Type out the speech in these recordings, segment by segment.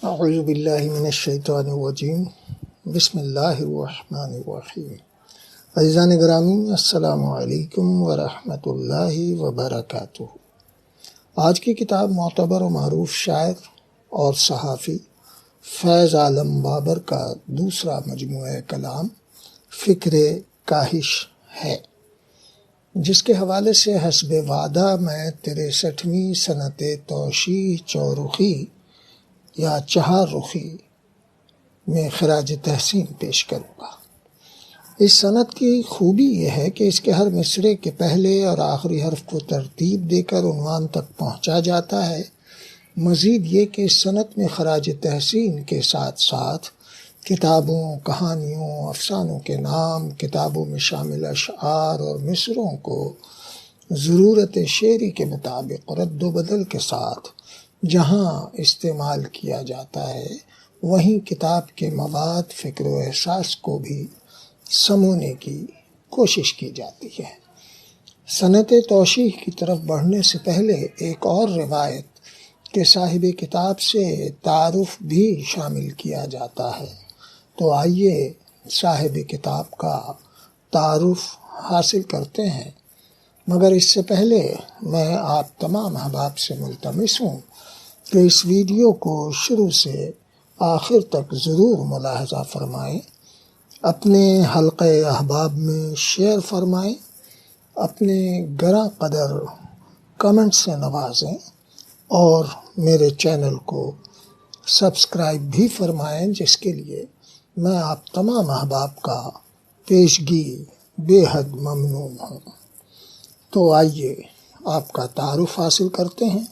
اعوذ باللہ من الشیطان الرجیم بسم اللہ الرحمن الرحیم۔ عزیزان گرامی، السلام علیکم ورحمۃ اللہ وبرکاتہ۔ آج کی کتاب معتبر و معروف شاعر اور صحافی فیض عالم بابر کا دوسرا مجموعہ کلام فکر کاہش ہے، جس کے حوالے سے حسب وعدہ میں 63ویں سنت توشیح چورخی یا چہار رخی میں خراج تحسین پیش کروں گا۔ اس سند کی خوبی یہ ہے کہ اس کے ہر مصرعے کے پہلے اور آخری حرف کو ترتیب دے کر عنوان تک پہنچا جاتا ہے۔ مزید یہ کہ اس سند میں خراج تحسین کے ساتھ ساتھ کتابوں، کہانیوں، افسانوں کے نام، کتابوں میں شامل اشعار اور مصرعوں کو ضرورت شعری کے مطابق رد و بدل کے ساتھ جہاں استعمال کیا جاتا ہے، وہیں کتاب کے مواد، فکر و احساس کو بھی سمونے کی کوشش کی جاتی ہے۔ سنت توشیح کی طرف بڑھنے سے پہلے ایک اور روایت کہ صاحب کتاب سے تعارف بھی شامل کیا جاتا ہے، تو آئیے صاحب کتاب کا تعارف حاصل کرتے ہیں۔ مگر اس سے پہلے میں آپ تمام احباب سے ملتمس ہوں کہ اس ویڈیو کو شروع سے آخر تک ضرور ملاحظہ فرمائیں، اپنے حلقہ احباب میں شیئر فرمائیں، اپنے گراں قدر کمنٹ سے نوازیں اور میرے چینل کو سبسکرائب بھی فرمائیں، جس کے لیے میں آپ تمام احباب کا پیشگی بے حد ممنون ہوں۔ تو آئیے آپ کا تعارف حاصل کرتے ہیں۔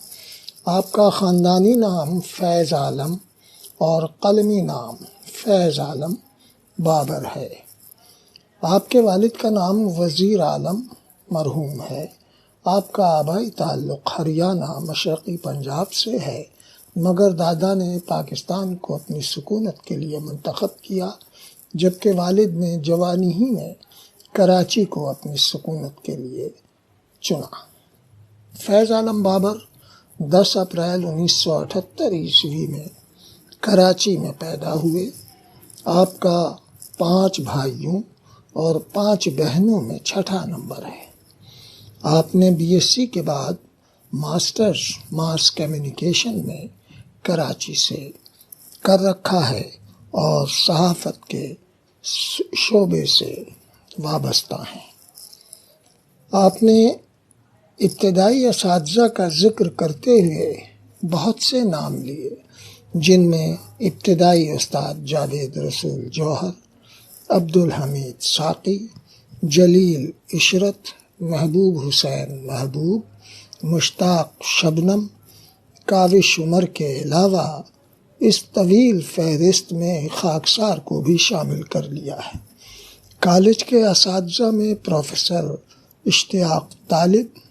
آپ کا خاندانی نام فیض عالم اور قلمی نام فیض عالم بابر ہے۔ آپ کے والد کا نام وزیر عالم مرحوم ہے۔ آپ کا آبائی تعلق ہریانہ مشرقی پنجاب سے ہے، مگر دادا نے پاکستان کو اپنی سکونت کے لیے منتخب کیا، جبکہ والد نے جوانی ہی میں کراچی کو اپنی سکونت کے لیے چنا۔ فیض عالم بابر 10 اپریل 1978 عیسوی میں کراچی میں پیدا ہوئے۔ آپ کا 5 بھائیوں اور 5 بہنوں میں چھٹا نمبر ہے۔ آپ نے BSc کے بعد ماسٹرز ماس کمیونیکیشن میں کراچی سے کر رکھا ہے اور صحافت کے شعبے سے وابستہ ہیں۔ آپ نے ابتدائی اساتذہ کا ذکر کرتے ہوئے بہت سے نام لیے، جن میں ابتدائی استاد جاوید رسول جوہر، عبدالحمید ساقی، جلیل عشرت، محبوب حسین محبوب، مشتاق شبنم، کاوش عمر کے علاوہ اس طویل فہرست میں خاکسار کو بھی شامل کر لیا ہے۔ کالج کے اساتذہ میں پروفیسر اشتیاق طالب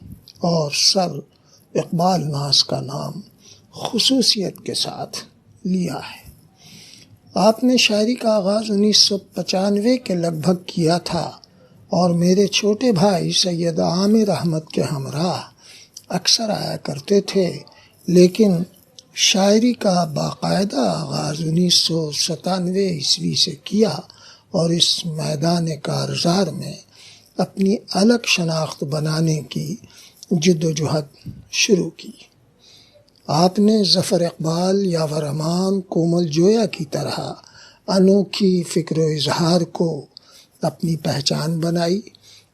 اور سر اقبال ناز کا نام خصوصیت کے ساتھ لیا ہے۔ آپ نے شاعری کا آغاز 1995 کے لگ بھگ کیا تھا اور میرے چھوٹے بھائی سید عامر احمد کے ہمراہ اکثر آیا کرتے تھے، لیکن شاعری کا باقاعدہ آغاز 1997 عیسوی سے کیا اور اس میدان کارزار میں اپنی الگ شناخت بنانے کی جد و جہد شروع کی۔ آپ نے ظفر اقبال، یاور امان، کومل جویا کی طرح انوکھی فکر و اظہار کو اپنی پہچان بنائی،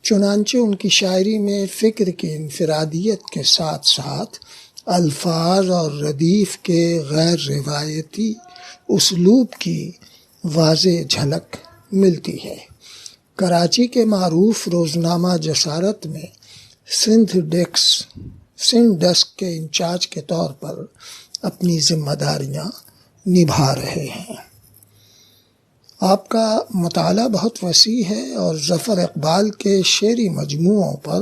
چنانچہ ان کی شاعری میں فکر کی انفرادیت کے ساتھ ساتھ الفاظ اور ردیف کے غیر روایتی اسلوب کی واضح جھلک ملتی ہے۔ کراچی کے معروف روزنامہ جسارت میں سندھ ڈیسک کے انچارج کے طور پر اپنی ذمہ داریاں نبھا رہے ہیں۔ آپ کا مطالعہ بہت وسیع ہے اور ظفر اقبال کے شعری مجموعوں پر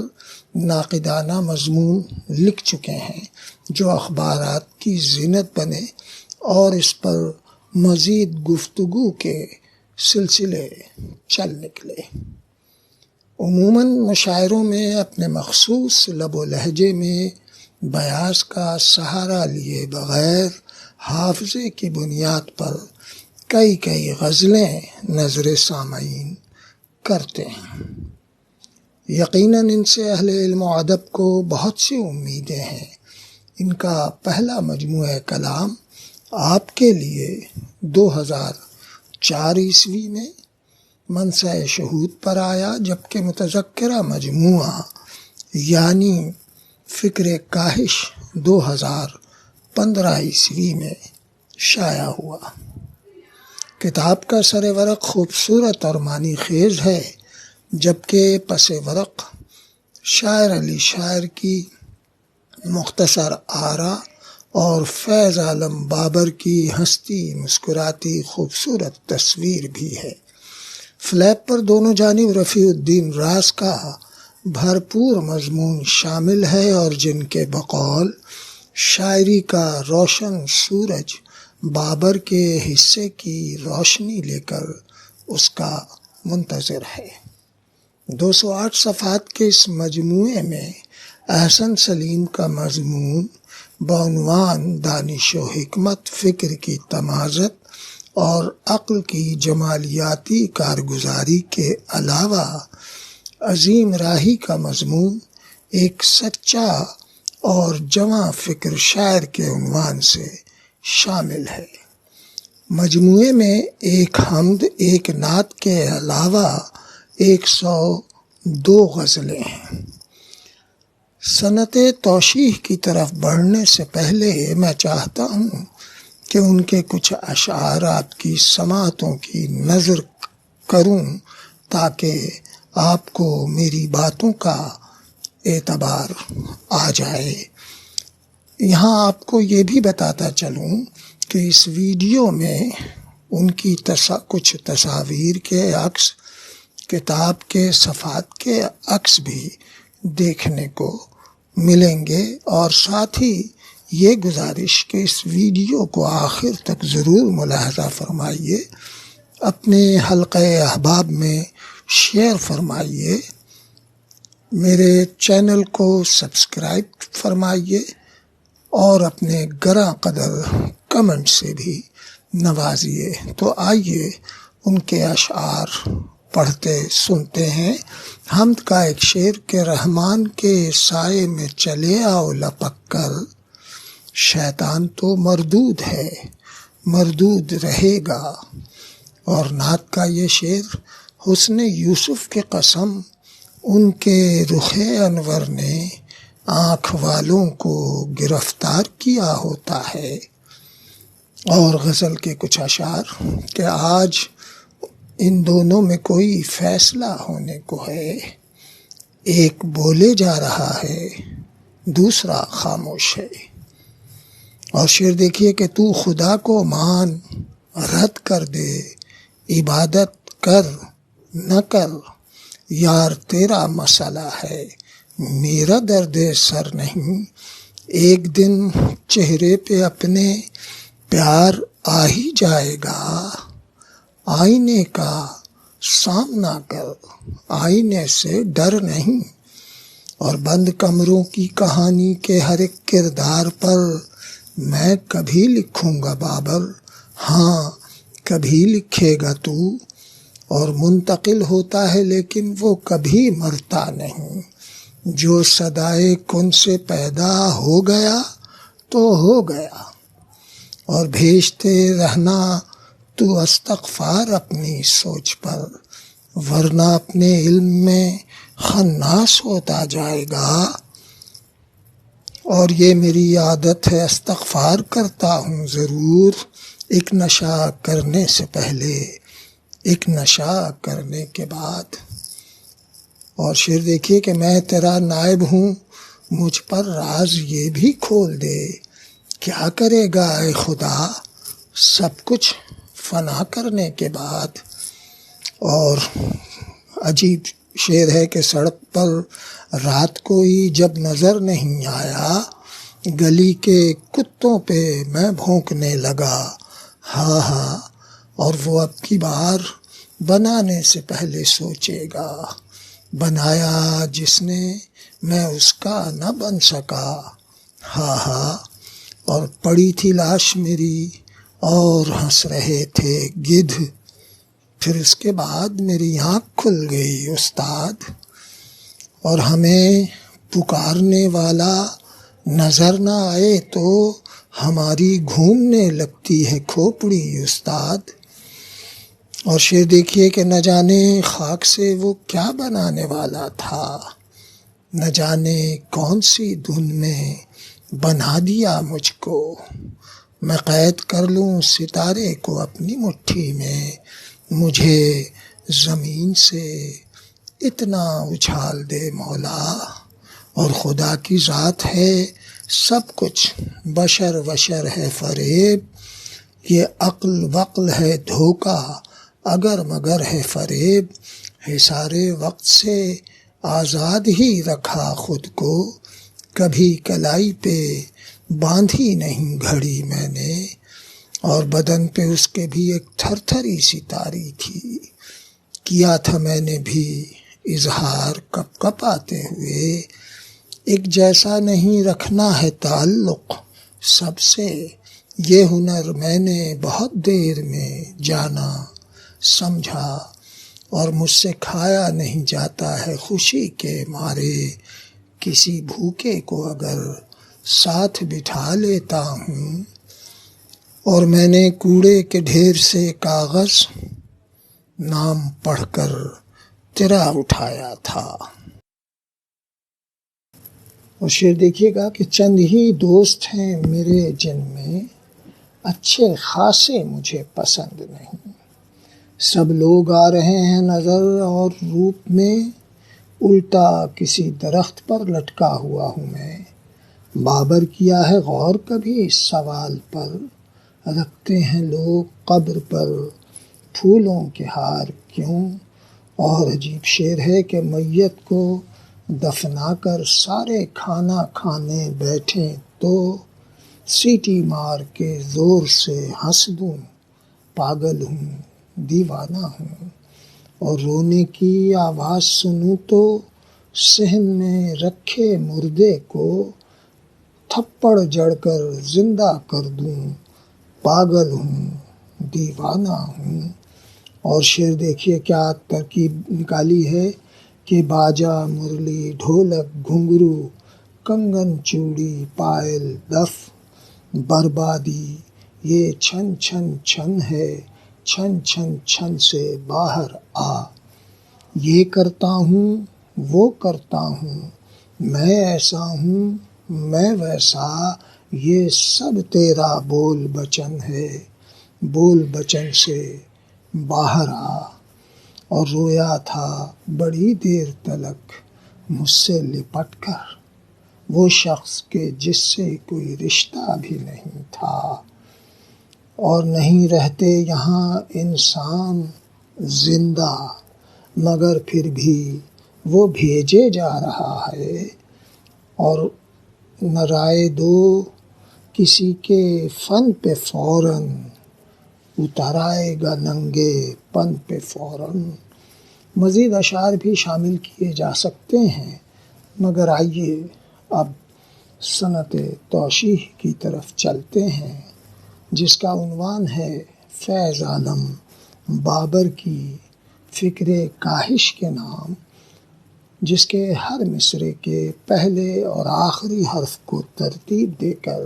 ناقدانہ مضمون لکھ چکے ہیں، جو اخبارات کی زینت بنے اور اس پر مزید گفتگو کے سلسلے چل نکلے۔ عموماً مشاعروں میں اپنے مخصوص لب و لہجے میں بیاض کا سہارا لیے بغیر حافظے کی بنیاد پر کئی غزلیں نظر سامعین کرتے ہیں۔ یقیناً ان سے اہل علم و ادب کو بہت سی امیدیں ہیں۔ ان کا پہلا مجموعہ کلام آپ کے لیے 2004 عیسوی میں منصہ شہود پر آیا، جبکہ متذکرہ مجموعہ یعنی فکر کاہش 2015 عیسوی میں شائع ہوا۔ کتاب کا سر ورق خوبصورت اور معنی خیز ہے، جبکہ پس ورق شاعر علی شاعر کی مختصر آرا اور فیض عالم بابر کی ہنستی مسکراتی خوبصورت تصویر بھی ہے۔ فلیپ پر دونوں جانب رفیع الدین راز کا بھرپور مضمون شامل ہے، اور جن کے بقول شاعری کا روشن سورج بابر کے حصے کی روشنی لے کر اس کا منتظر ہے۔ 208 صفحات کے اس مجموعے میں احسن سلیم کا مضمون بعنوان دانش و حکمت، فکر کی تمازت اور عقل کی جمالیاتی کارگزاری کے علاوہ عظیم راہی کا مضمون ایک سچا اور جواں فکر شاعر کے عنوان سے شامل ہے۔ مجموعے میں ایک حمد، ایک نعت کے علاوہ 102 غزلیں ہیں۔ صنعت توشیح کی طرف بڑھنے سے پہلے میں چاہتا ہوں کہ ان کے کچھ اشعار آپ کی سماعتوں کی نظر کروں، تاکہ آپ کو میری باتوں کا اعتبار آ جائے۔ یہاں آپ کو یہ بھی بتاتا چلوں کہ اس ویڈیو میں ان کی کچھ تصاویر کے عکس، کتاب کے صفحات کے عکس بھی دیکھنے کو ملیں گے، اور ساتھ ہی یہ گزارش کہ اس ویڈیو کو آخر تک ضرور ملاحظہ فرمائیے، اپنے حلقہ احباب میں شیئر فرمائیے، میرے چینل کو سبسکرائب فرمائیے، اور اپنے گراں قدر کمنٹ سے بھی نوازیے۔ تو آئیے ان کے اشعار پڑھتے سنتے ہیں۔ حمد کا ایک شعر کہ رحمان کے سائے میں چلے آؤ لپک کر، شیطان تو مردود ہے مردود رہے گا۔ اور نعت کا یہ شعر حسن یوسف کی قسم، ان کے رخ انور نے آنکھ والوں کو گرفتار کیا ہوتا ہے۔ اور غزل کے کچھ اشعار کہ آج ان دونوں میں کوئی فیصلہ ہونے کو ہے، ایک بولے جا رہا ہے دوسرا خاموش ہے۔ اور شعر دیکھیے کہ تو خدا کو مان، رد کر دے، عبادت کر نہ کر، یار تیرا مسئلہ ہے میرا درد سر نہیں، ایک دن چہرے پہ اپنے پیار آ ہی جائے گا، آئینے کا سامنا کر، آئینے سے ڈر نہیں۔ اور بند کمروں کی کہانی کے ہر ایک کردار پر میں کبھی لکھوں گا بابر، ہاں کبھی لکھے گا تو، اور منتقل ہوتا ہے لیکن وہ کبھی مرتا نہیں، جو صدائے کن سے پیدا ہو گیا تو ہو گیا۔ اور بھیجتے رہنا تو استغفار اپنی سوچ پر، ورنہ اپنے علم میں خناس ہوتا جائے گا۔ اور یہ میری عادت ہے، استغفار کرتا ہوں ضرور، ایک نشہ کرنے سے پہلے، ایک نشہ کرنے کے بعد۔ اور شعر دیکھیے کہ میں تیرا نائب ہوں، مجھ پر راز یہ بھی کھول دے، کیا کرے گا اے خدا سب کچھ فنا کرنے کے بعد۔ اور عجیب شعر ہے کہ سڑک پر رات کوئی جب نظر نہیں آیا، گلی کے کتوں پہ میں بھونکنے لگا، ہاں ہاں، اور وہ اب کی بار بنانے سے پہلے سوچے گا، بنایا جس نے میں اس کا نہ بن سکا، ہاں ہاں۔ اور پڑی تھی لاش میری اور ہنس رہے تھے گدھ. پھر اس کے بعد میری آنکھ کھل گئی استاد، اور ہمیں پکارنے والا نظر نہ آئے تو ہماری گھومنے لگتی ہے کھوپڑی استاد. اور شعر دیکھیے کہ نہ جانے خاک سے وہ کیا بنانے والا تھا، نہ جانے کون سی دھن میں بنا دیا مجھ کو. میں قید کر لوں ستارے کو اپنی مٹھی میں، مجھے زمین سے اتنا اچھال دے مولا. اور خدا کی ذات ہے سب کچھ، بشر وشر ہے فریب، یہ عقل وقل ہے دھوکا اگر مگر ہے فریب. حصارِ وقت سے آزاد ہی رکھا خود کو، کبھی کلائی پہ باندھی نہیں گھڑی میں نے. اور بدن پہ اس کے بھی ایک تھر تھری سی تاری تھی، کیا تھا میں نے بھی اظہار کپ کپ آتے ہوئے. ایک جیسا نہیں رکھنا ہے تعلق سب سے، یہ ہنر میں نے بہت دیر میں جانا سمجھا. اور مجھ سے کھایا نہیں جاتا ہے خوشی کے مارے، کسی بھوکے کو اگر ساتھ بٹھا لیتا ہوں. اور میں نے کوڑے کے ڈھیر سے کاغذ نام پڑھ کر تیرا اٹھایا تھا. اور شعر دیکھیے گا کہ چند ہی دوست ہیں میرے جن میں اچھے خاصے مجھے پسند نہیں. سب لوگ آ رہے ہیں نظر اور روپ میں، الٹا کسی درخت پر لٹکا ہوا ہوں میں. بابر کیا ہے غور کبھی اس سوال پر، رکھتے ہیں لوگ قبر پر پھولوں کے ہار کیوں. اور عجیب شعر ہے کہ میت کو دفنا کر سارے کھانا کھانے بیٹھیں تو سیٹی مار کے زور سے ہنس دوں، پاگل ہوں دیوانہ ہوں. اور رونے کی آواز سنوں تو صحن میں رکھے مردے کو تھپڑ جڑ کر زندہ کر دوں، پاگل ہوں دیوانہ ہوں. اور شعر دیکھیے کیا ترکیب نکالی ہے کہ باجا مرلی ڈھولک گھنگرو کنگن چوڑی پائل دف بربادی یہ چھن چھن چھن ہے، چھن چھن چھن سے باہر آ. یہ کرتا ہوں وہ کرتا ہوں، میں ایسا ہوں میں ویسا، یہ سب تیرا بول بچن ہے، بول بچن سے باہر آ. اور رویا تھا بڑی دیر تلک مجھ سے لپٹ کر وہ شخص کہ جس سے کوئی رشتہ بھی نہیں تھا. اور نہیں رہتے یہاں انسان زندہ، مگر پھر بھی وہ بھیجے جا رہا ہے. اور نہ رائے دو کسی کے فن پہ فوراً، اتر آئے گا ننگے پن پہ فوراً. مزید اشعار بھی شامل کیے جا سکتے ہیں، مگر آئیے اب صنعت توشیح کی طرف چلتے ہیں، جس کا عنوان ہے فیض عالم بابر کی فکر کاہش کے نام، جس کے ہر مصرعے کے پہلے اور آخری حرف کو ترتیب دے کر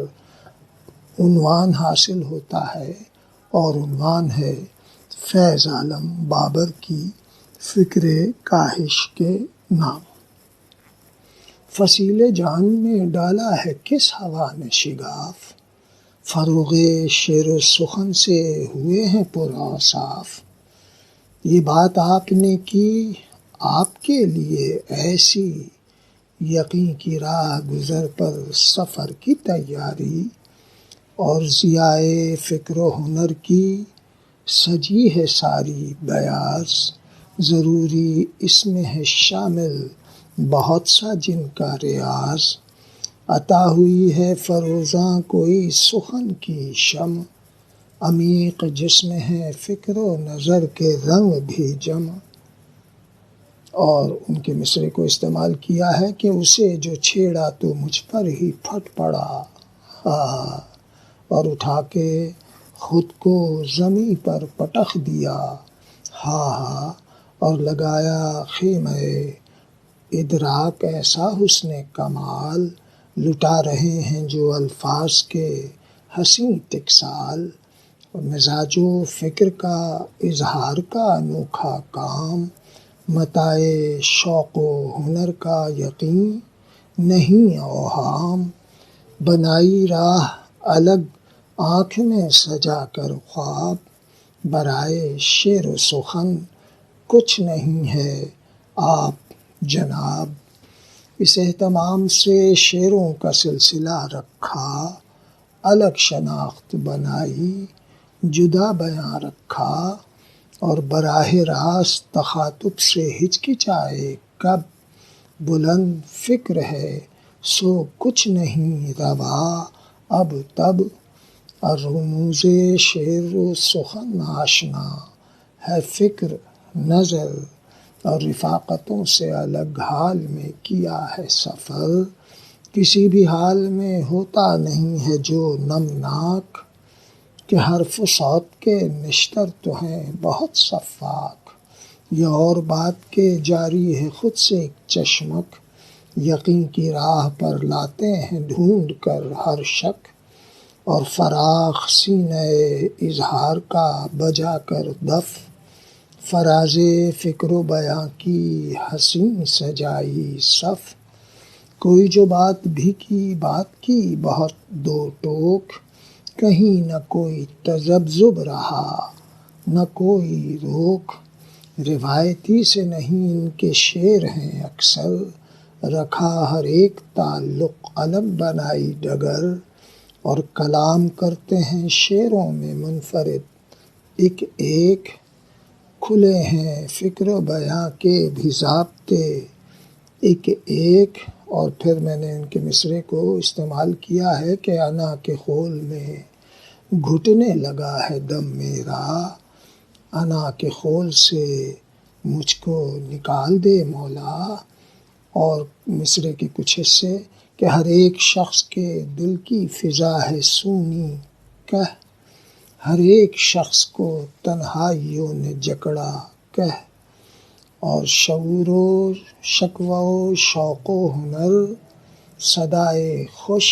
عنوان حاصل ہوتا ہے، اور عنوان ہے فیض عالم بابر کی فکر کاہش کے نام. فصیل جان میں ڈالا ہے کس ہوا نے شگاف، فروغ شعر و سخن سے ہوئے ہیں پر اوصاف. یہ بات آپ نے کی آپ کے لیے ایسی، یقین کی راہ گزر پر سفر کی تیاری. اور ضیائے فکر و ہنر کی سجی ہے ساری بیاض، ضروری اس میں ہے شامل بہت سا جن کا ریاض. عطا ہوئی ہے فروزاں کوئی سخن کی شمع، عمیق جس میں ہے فکر و نظر کے رنگ بھی جمع. اور ان کے مصرعے کو استعمال کیا ہے کہ اسے جو چھیڑا تو مجھ پر ہی پھٹ پڑا، اور اٹھا کے خود کو زمیں پر پٹخ دیا، ہاں ہاں، اور لگایا خیمہ ادراک ایسا حسن کمال، لٹا رہے ہیں جو الفاظ کے حسین ٹکسال، مزاج و فکر کا اظہار کا انوکھا کام، متاع شوق و ہنر کا یقین نہیں اوہام، بنائی راہ الگ آنکھ میں سجا کر خواب، برائے شعر و سخن کچھ نہیں ہے آپ جناب، اس اہتمام سے شعروں کا سلسلہ رکھا، الگ شناخت بنائی جدا بیاں رکھا، اور براہ راست تخاطب سے ہچکچائے کب، بلند فکر ہے سو کچھ نہیں روا اب تب، اور رموز شعر و سخن آشنا ہے فکر نظر، اور رفاقتوں سے الگ حال میں کیا ہے سفر، کسی بھی حال میں ہوتا نہیں ہے جو نمناک، کہ حرف و صوت کے نشتر تو ہیں بہت صفاک، یہ اور بات کہ جاری ہے خود سے ایک چشمک، یقین کی راہ پر لاتے ہیں ڈھونڈ کر ہر شک، اور فراخ سینہ اظہار کا بجا کر دف، فراز فکر و بیاں کی حسین سجائی صف، کوئی جو بات بھی کی بات کی بہت دو ٹوک، کہیں نہ کوئی تذبذب رہا نہ کوئی روک، روایتی سے نہیں ان کے شعر ہیں اکثر، رکھا ہر ایک تعلق الگ بنائی ڈگر، اور کلام کرتے ہیں شعروں میں منفرد ایک ایک، کھلے ہیں فکر و بیاں کے بھی ضابطے ایک ایک، اور پھر میں نے ان کے مصرعے کو استعمال کیا ہے کہ انا کے خول میں گھٹنے لگا ہے دم میرا، انا کے خول سے مجھ کو نکال دے مولا، اور مصرعے کے کچھ حصے کہ ہر ایک شخص کے دل کی فضا ہے سونی کہ، ہر ایک شخص کو تنہائیوں نے جکڑا کہ، اور شعور و شکوہ و شوق و ہنر صدائے خوش،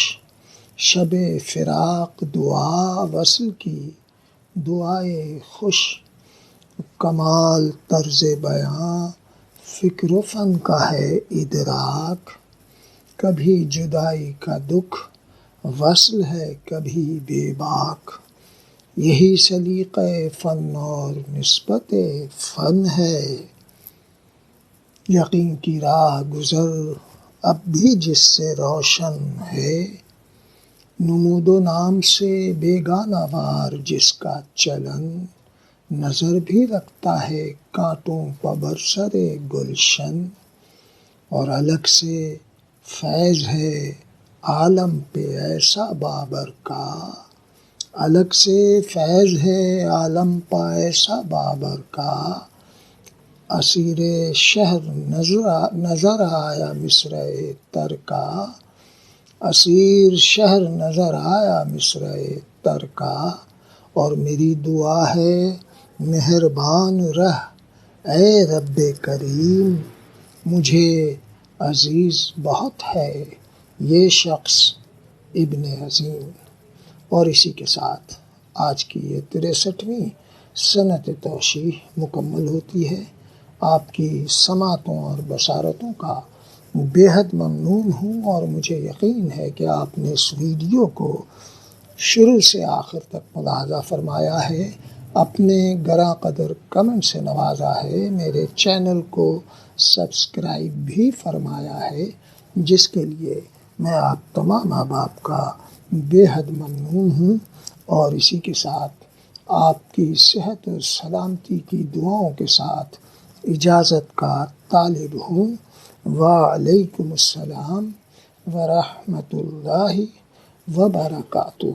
شب فراق دعا وصل کی دعائے خوش، کمال طرز بیاں فکر و فن کا ہے ادراک، کبھی جدائی کا دکھ وصل ہے کبھی بے باک، یہی سلیقہ فن اور نسبت فن ہے، یقین کی راہ گزر اب بھی جس سے روشن ہے، نمود و نام سے بیگانہ وار جس کا چلن، نظر بھی رکھتا ہے کانٹوں پہ برسر گلشن، اور الگ سے فیض ہے عالم پہ ایسا بابر کا، الگ سے فیض ہے عالم پہ ایسا بابر کا، اسیر شہر نظر آیا مصرعے تر کا، اسیر شہر نظر آیا مصرعے تر کا، اور میری دعا ہے مہربان رہ اے رب کریم، مجھے عزیز بہت ہے یہ شخص ابن عظیم، اور اسی کے ساتھ آج کی یہ 63ویں سنت توشیح مکمل ہوتی ہے۔ آپ کی سماعتوں اور بصارتوں کا بے حد ممنون ہوں، اور مجھے یقین ہے کہ آپ نے اس ویڈیو کو شروع سے آخر تک ملاحظہ فرمایا ہے، اپنے گراں قدر کمنٹ سے نوازا ہے، میرے چینل کو سبسکرائب بھی فرمایا ہے، جس کے لیے میں آپ تمام احباب کا بے حد ممنون ہوں، اور اسی کے ساتھ آپ کی صحت و سلامتی کی دعاؤں کے ساتھ اجازت کا طالب ہوں۔ وعلیکم السلام ورحمۃ اللہ وبرکاتہ۔